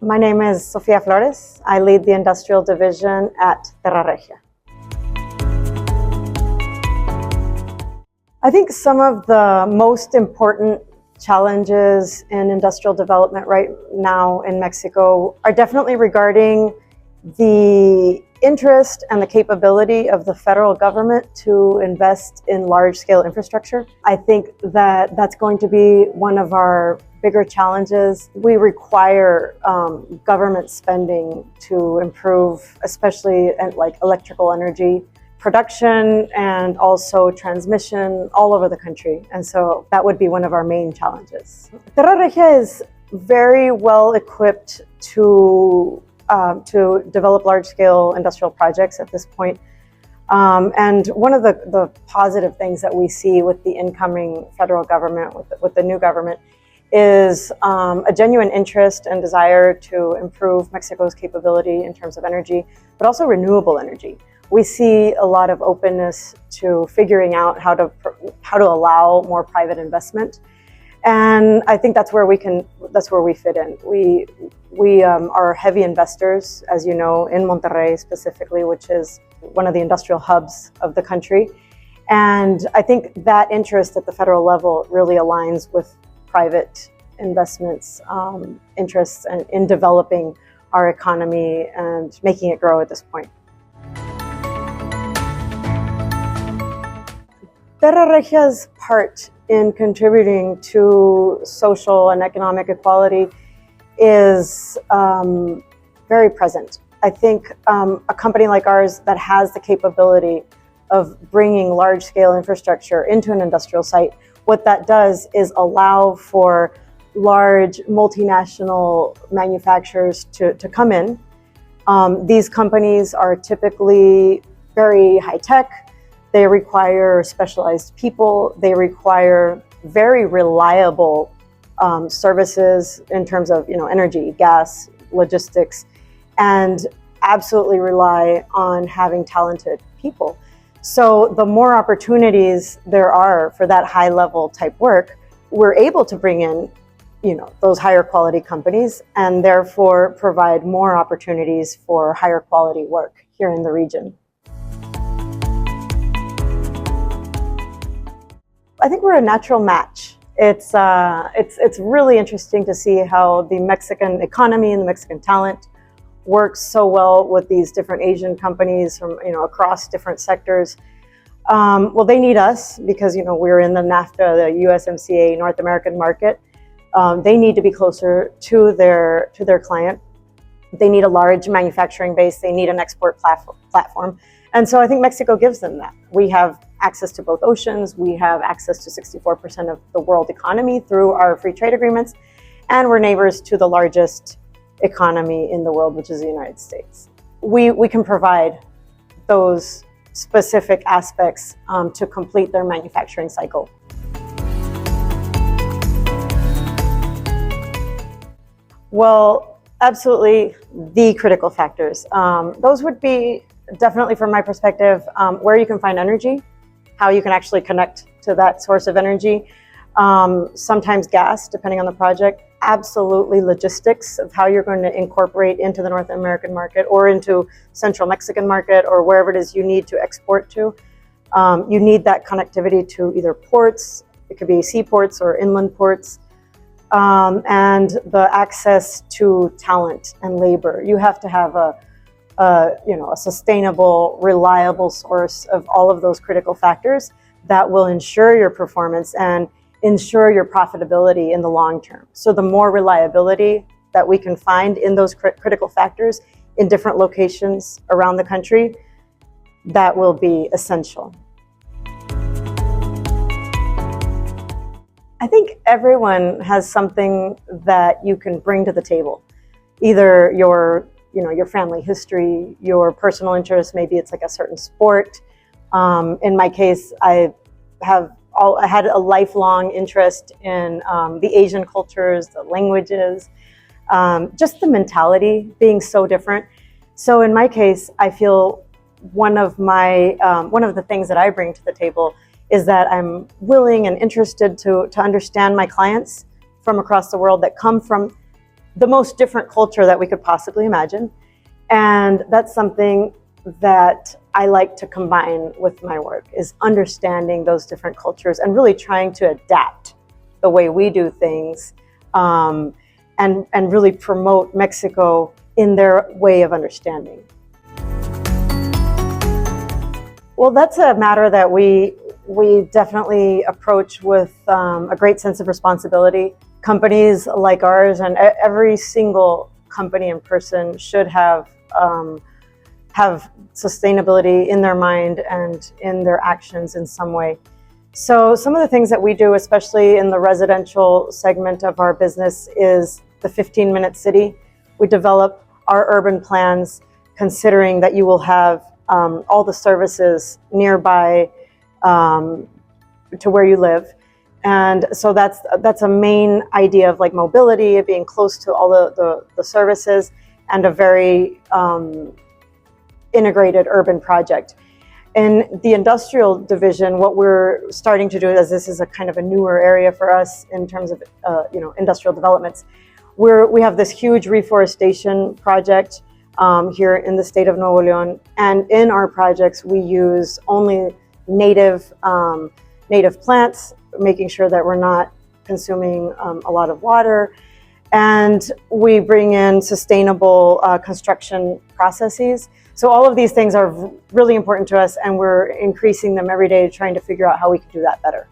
My name is Sofia Flores. I lead the industrial division at Terra Regia. I think some of the most important challenges in industrial development right now in Mexico are definitely regarding the interest and the capability of the federal government to invest in large-scale infrastructure. I think that that's going to be one of our bigger challenges. We require government spending to improve, especially like electrical energy production and also transmission all over the country. And so that would be one of our main challenges. Terra Regia is very well equipped to develop large-scale industrial projects at this point. And one of the positive things that we see with the incoming federal government, with the new government, is a genuine interest and desire to improve Mexico's capability in terms of energy, but also renewable energy. We see a lot of openness to figuring out how to allow more private investment. And I think that's where we fit in. We are heavy investors, as you know, in Monterrey specifically, which is one of the industrial hubs of the country. And I think that interest at the federal level really aligns with private investments, interests in developing our economy and making it grow at this point. Terra Regia's part in contributing to social and economic equality is very present. I think a company like ours that has the capability of bringing large-scale infrastructure into an industrial site, what that does is allow for large multinational manufacturers to come in. These companies are typically very high-tech. They require specialized people. They require very reliable services in terms of energy, gas, logistics, and absolutely rely on having talented people. So the more opportunities there are for that high-level type work, we're able to bring in those higher quality companies and therefore provide more opportunities for higher quality work here in the region. I think we're a natural match. It's really interesting to see how the Mexican economy and the Mexican talent works so well with these different Asian companies from across different sectors. Well, they need us because we're in the NAFTA, the USMCA North American market. They need to be closer to their client. They need a large manufacturing base. They need an export platform. And so I think Mexico gives them that. We have access to both oceans. We have access to 64% of the world economy through our free trade agreements. And we're neighbors to the largest economy in the world, which is the United States. We can provide those specific aspects to complete their manufacturing cycle. Well, absolutely the critical factors. Those would be definitely, from my perspective, where you can find energy, how you can actually connect to that source of energy, sometimes gas, depending on the project, absolutely logistics of how you're going to incorporate into the North American market or into Central Mexican market or wherever it is you need to export to. You need that connectivity to either ports, it could be seaports or inland ports, and the access to talent and labor. You have to have a sustainable, reliable source of all of those critical factors that will ensure your performance and ensure your profitability in the long term. So the more reliability that we can find in those critical factors in different locations around the country, that will be essential. I think everyone has something that you can bring to the table. Either your family history, your personal interest, maybe it's like a certain sport. In my case, I had a lifelong interest in the Asian cultures, the languages, just the mentality being so different. So in my case, I feel one of the things that I bring to the table is that I'm willing and interested to understand my clients from across the world that come from the most different culture that we could possibly imagine. And that's something that I like to combine with my work, is understanding those different cultures and really trying to adapt the way we do things, and really promote Mexico in their way of understanding. Well, that's a matter that we definitely approach with a great sense of responsibility. Companies like ours, and every single company and person, should have sustainability in their mind and in their actions in some way. So some of the things that we do, especially in the residential segment of our business, is the 15-minute city. We develop our urban plans considering that you will have all the services nearby to where you live. And so that's a main idea of like mobility, being close to all the services, and a very integrated urban project. In the industrial division, what we're starting to do, as this is a kind of a newer area for us in terms of industrial developments, we have this huge reforestation project here in the state of Nuevo León, and in our projects we use only native plants, making sure that we're not consuming a lot of water, and we bring in sustainable construction processes. So all of these things are really important to us, and we're increasing them every day, trying to figure out how we can do that better.